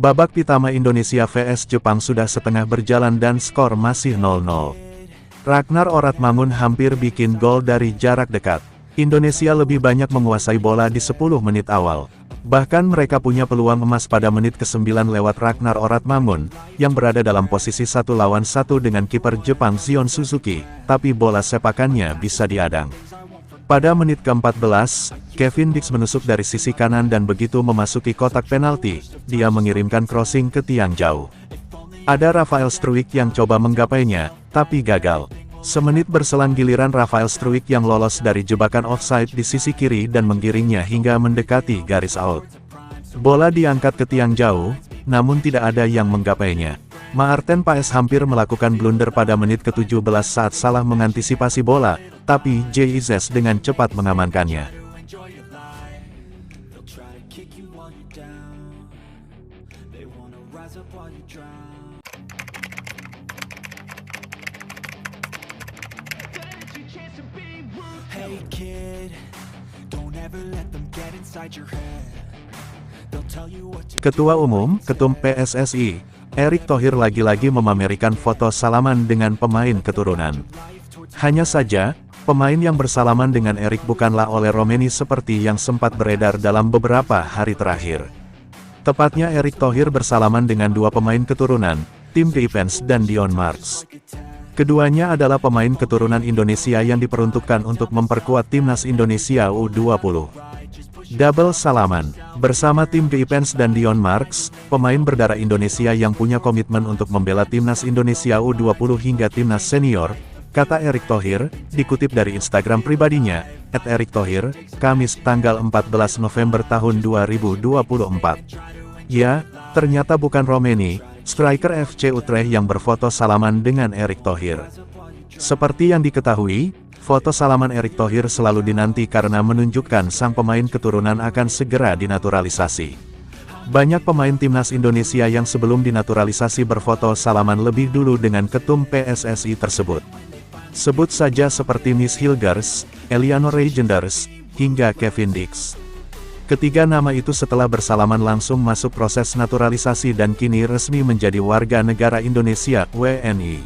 Babak pertama Indonesia vs Jepang sudah setengah berjalan dan skor masih 0-0. Ragnar Oratmangun hampir bikin gol dari jarak dekat. Indonesia lebih banyak menguasai bola di 10 menit awal. Bahkan mereka punya peluang emas pada menit ke-9 lewat Ragnar Oratmangun, yang berada dalam posisi 1 lawan 1 dengan kiper Jepang Zion Suzuki, tapi bola sepakannya bisa diadang. Pada menit ke-14, Kevin Dix menusuk dari sisi kanan dan begitu memasuki kotak penalti, dia mengirimkan crossing ke tiang jauh. Ada Rafael Struijk yang coba menggapainya, tapi gagal. Semenit berselang giliran Rafael Struijk yang lolos dari jebakan offside di sisi kiri dan menggiringnya hingga mendekati garis out. Bola diangkat ke tiang jauh, namun tidak ada yang menggapainya. Maarten Paes hampir melakukan blunder pada menit ke-17 saat salah mengantisipasi bola, tapi JIZ dengan cepat mengamankannya. Ketua Umum, Ketum PSSI, Erick Thohir lagi-lagi memamerkan foto salaman dengan pemain keturunan. Hanya saja, pemain yang bersalaman dengan Erick bukanlah Ole Romeni seperti yang sempat beredar dalam beberapa hari terakhir. Tepatnya Erick Thohir bersalaman dengan dua pemain keturunan, Tim Geipens dan Dion Marks. Keduanya adalah pemain keturunan Indonesia yang diperuntukkan untuk memperkuat timnas Indonesia U20. Double salaman. Bersama Tim Geipens dan Dion Marks, pemain berdarah Indonesia yang punya komitmen untuk membela timnas Indonesia U20 hingga timnas senior, kata Erick Thohir, dikutip dari Instagram pribadinya, @ErickThohir, Kamis tanggal 14 November tahun 2024. Ya, ternyata bukan Romeni, striker FC Utrecht yang berfoto salaman dengan Erick Thohir. Seperti yang diketahui, foto salaman Erick Thohir selalu dinanti karena menunjukkan sang pemain keturunan akan segera dinaturalisasi. Banyak pemain timnas Indonesia yang sebelum dinaturalisasi berfoto salaman lebih dulu dengan ketum PSSI tersebut. Sebut saja seperti Miss Hilgers, Eliano Reijenders, hingga Kevin Dix. Ketiga nama itu setelah bersalaman langsung masuk proses naturalisasi dan kini resmi menjadi warga negara Indonesia (WNI).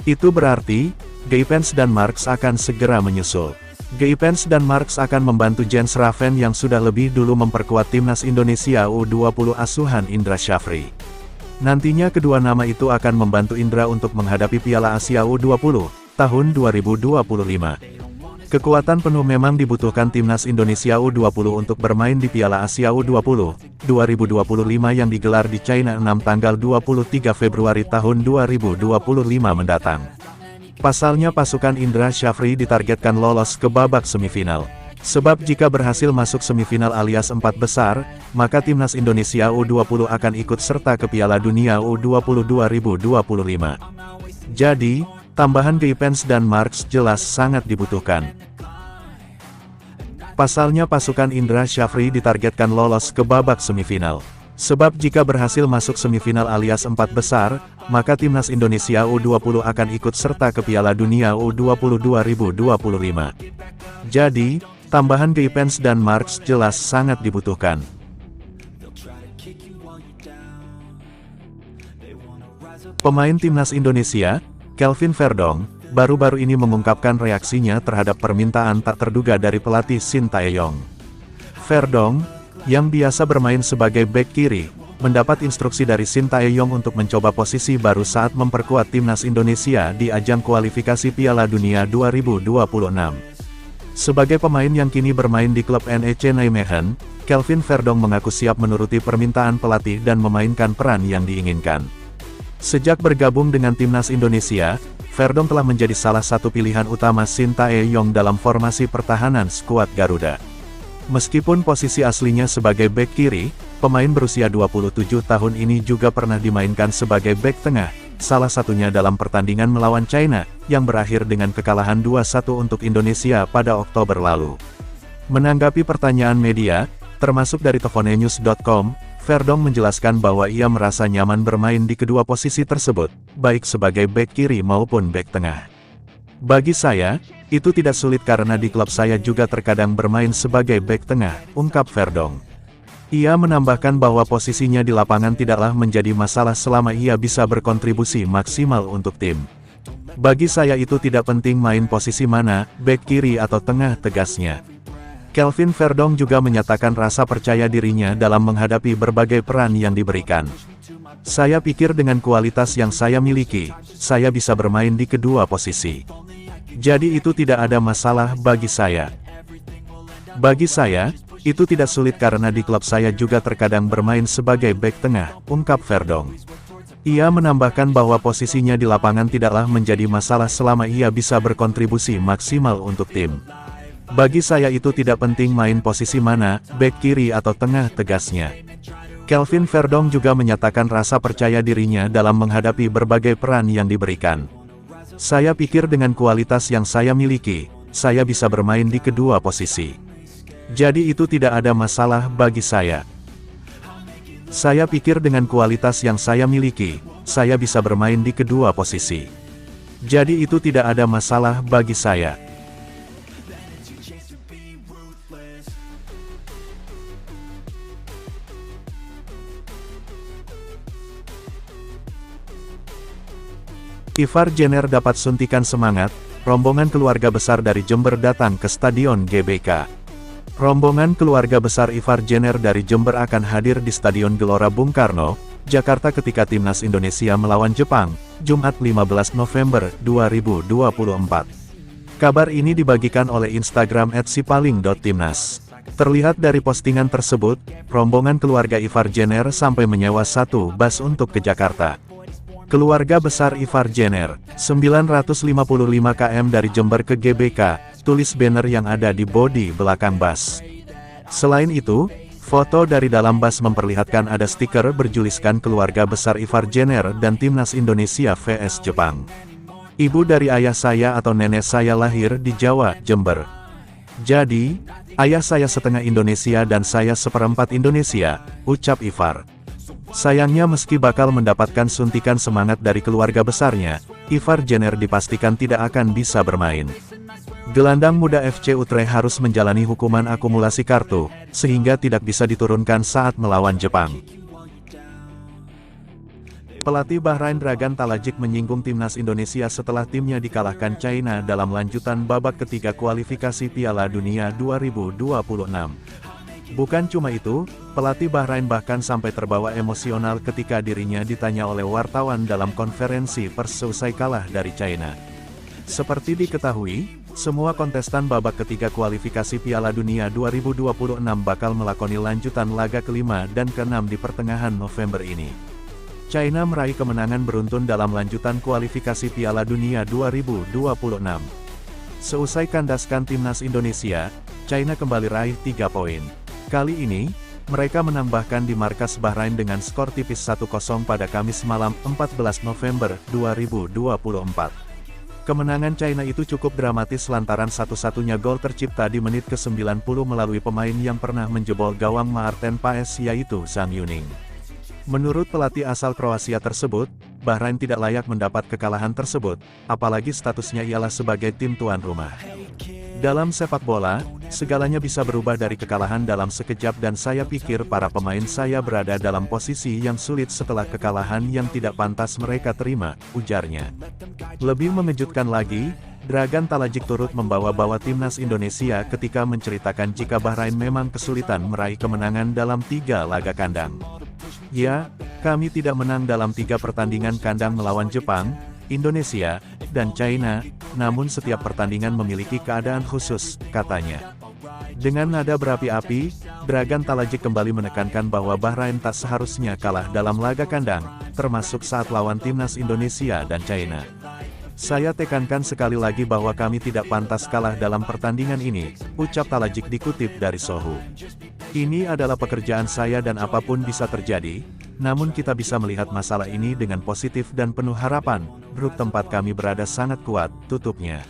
Itu berarti, Geipens dan Marks akan segera menyusul. Geipens dan Marks akan membantu Jens Raven yang sudah lebih dulu memperkuat timnas Indonesia U20 asuhan Indra Syafri. Nantinya kedua nama itu akan membantu Indra untuk menghadapi Piala Asia U20 tahun 2025. Kekuatan penuh memang dibutuhkan timnas Indonesia U20 untuk bermain di Piala Asia U20 2025 yang digelar di China 6 tanggal 23 Februari tahun 2025 mendatang. Pasalnya pasukan Indra Syafri ditargetkan lolos ke babak semifinal. Sebab jika berhasil masuk semifinal alias 4 besar, maka timnas Indonesia U20 akan ikut serta ke Piala Dunia U20 2025. Jadi, tambahan Geipens dan Marks jelas sangat dibutuhkan. Pasalnya pasukan Indra Syafri ditargetkan lolos ke babak semifinal. Sebab jika berhasil masuk semifinal alias 4 besar, maka timnas Indonesia U20 akan ikut serta ke Piala Dunia U20 2025. Jadi, tambahan Geipens dan Marks jelas sangat dibutuhkan. Pemain timnas Indonesia, Kelvin Verdong, baru-baru ini mengungkapkan reaksinya terhadap permintaan tak terduga dari pelatih Shin Tae-yong. Verdong, yang biasa bermain sebagai bek kiri, mendapat instruksi dari Shin Tae-yong untuk mencoba posisi baru saat memperkuat timnas Indonesia di ajang kualifikasi Piala Dunia 2026. Sebagai pemain yang kini bermain di klub NEC Nijmegen, Kelvin Verdong mengaku siap menuruti permintaan pelatih dan memainkan peran yang diinginkan. Sejak bergabung dengan timnas Indonesia, Verdong telah menjadi salah satu pilihan utama Shin Tae-yong dalam formasi pertahanan skuad Garuda. Meskipun posisi aslinya sebagai bek kiri, pemain berusia 27 tahun ini juga pernah dimainkan sebagai bek tengah, salah satunya dalam pertandingan melawan China, yang berakhir dengan kekalahan 2-1 untuk Indonesia pada Oktober lalu. Menanggapi pertanyaan media, termasuk dari tofonenews.com, Verdong menjelaskan bahwa ia merasa nyaman bermain di kedua posisi tersebut, baik sebagai bek kiri maupun bek tengah. Bagi saya, itu tidak sulit karena di klub saya juga terkadang bermain sebagai bek tengah, ungkap Verdong. Ia menambahkan bahwa posisinya di lapangan tidaklah menjadi masalah selama ia bisa berkontribusi maksimal untuk tim. Bagi saya itu tidak penting main posisi mana, bek kiri atau tengah, tegasnya. Kelvin Verdong juga menyatakan rasa percaya dirinya dalam menghadapi berbagai peran yang diberikan. Saya pikir dengan kualitas yang saya miliki, saya bisa bermain di kedua posisi. Jadi itu tidak ada masalah bagi saya. Bagi saya, itu tidak sulit karena di klub saya juga terkadang bermain sebagai bek tengah, ungkap Verdong. Ia menambahkan bahwa posisinya di lapangan tidaklah menjadi masalah selama ia bisa berkontribusi maksimal untuk tim. Bagi saya itu tidak penting main posisi mana, bek kiri atau tengah, tegasnya. Kelvin Verdong juga menyatakan rasa percaya dirinya dalam menghadapi berbagai peran yang diberikan. Saya pikir dengan kualitas yang saya miliki, saya bisa bermain di kedua posisi. Jadi itu tidak ada masalah bagi saya. Saya pikir dengan kualitas yang saya miliki, saya bisa bermain di kedua posisi. Jadi itu tidak ada masalah bagi saya. Ivar Jenner dapat suntikan semangat, rombongan keluarga besar dari Jember datang ke Stadion GBK. Rombongan keluarga besar Ivar Jenner dari Jember akan hadir di Stadion Gelora Bung Karno, Jakarta ketika Timnas Indonesia melawan Jepang, Jumat 15 November 2024. Kabar ini dibagikan oleh Instagram @sipaling.timnas. Terlihat dari postingan tersebut, rombongan keluarga Ivar Jenner sampai menyewa satu bus untuk ke Jakarta. Keluarga besar Ivar Jenner, 955 km dari Jember ke GBK, tulis banner yang ada di bodi belakang bus. Selain itu, foto dari dalam bus memperlihatkan ada stiker berjuliskan keluarga besar Ivar Jenner dan Timnas Indonesia vs Jepang. Ibu dari ayah saya atau nenek saya lahir di Jawa, Jember. Jadi, ayah saya setengah Indonesia dan saya seperempat Indonesia, ucap Ivar. Sayangnya meski bakal mendapatkan suntikan semangat dari keluarga besarnya, Ivar Jenner dipastikan tidak akan bisa bermain. Gelandang muda FC Utrecht harus menjalani hukuman akumulasi kartu, sehingga tidak bisa diturunkan saat melawan Jepang. Pelatih Bahrain Dragan Talajik menyinggung Timnas Indonesia setelah timnya dikalahkan China dalam lanjutan babak ketiga kualifikasi Piala Dunia 2026. Bukan cuma itu, pelatih Bahrain bahkan sampai terbawa emosional ketika dirinya ditanya oleh wartawan dalam konferensi pers seusai kalah dari China. Seperti diketahui, semua kontestan babak ketiga kualifikasi Piala Dunia 2026 bakal melakoni lanjutan laga kelima dan keenam di pertengahan November ini. China meraih kemenangan beruntun dalam lanjutan kualifikasi Piala Dunia 2026. Seusai kandaskan Timnas Indonesia, China kembali raih 3 poin. Kali ini, mereka menambahkan di markas Bahrain dengan skor tipis 1-0 pada Kamis malam 14 November 2024. Kemenangan China itu cukup dramatis lantaran satu-satunya gol tercipta di menit ke-90 melalui pemain yang pernah menjebol gawang Maarten Paes yaitu Zhang Yuning. Menurut pelatih asal Kroasia tersebut, Bahrain tidak layak mendapat kekalahan tersebut, apalagi statusnya ialah sebagai tim tuan rumah. Dalam sepak bola, segalanya bisa berubah dari kekalahan dalam sekejap dan saya pikir para pemain saya berada dalam posisi yang sulit setelah kekalahan yang tidak pantas mereka terima, ujarnya. Lebih mengejutkan lagi, Dragan Talajik turut membawa-bawa Timnas Indonesia ketika menceritakan jika Bahrain memang kesulitan meraih kemenangan dalam 3 laga kandang. Ya, kami tidak menang dalam 3 pertandingan kandang melawan Jepang, Indonesia, dan China, namun setiap pertandingan memiliki keadaan khusus, katanya. Dengan nada berapi-api, Dragan Talajik kembali menekankan bahwa Bahrain tak seharusnya kalah dalam laga kandang, termasuk saat lawan Timnas Indonesia dan China. Saya tekankan sekali lagi bahwa kami tidak pantas kalah dalam pertandingan ini, ucap Talajik dikutip dari Sohu. Ini adalah pekerjaan saya dan apapun bisa terjadi, namun kita bisa melihat masalah ini dengan positif dan penuh harapan, grup tempat kami berada sangat kuat, tutupnya.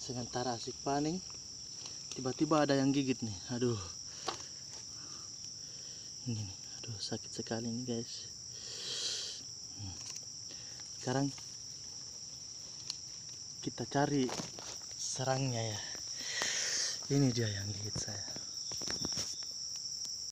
Sementara asik paning, tiba-tiba ada yang gigit nih, aduh. Ini nih, aduh sakit sekali nih guys. Sekarang kita cari serangnya ya. Ini dia yang gigit saya.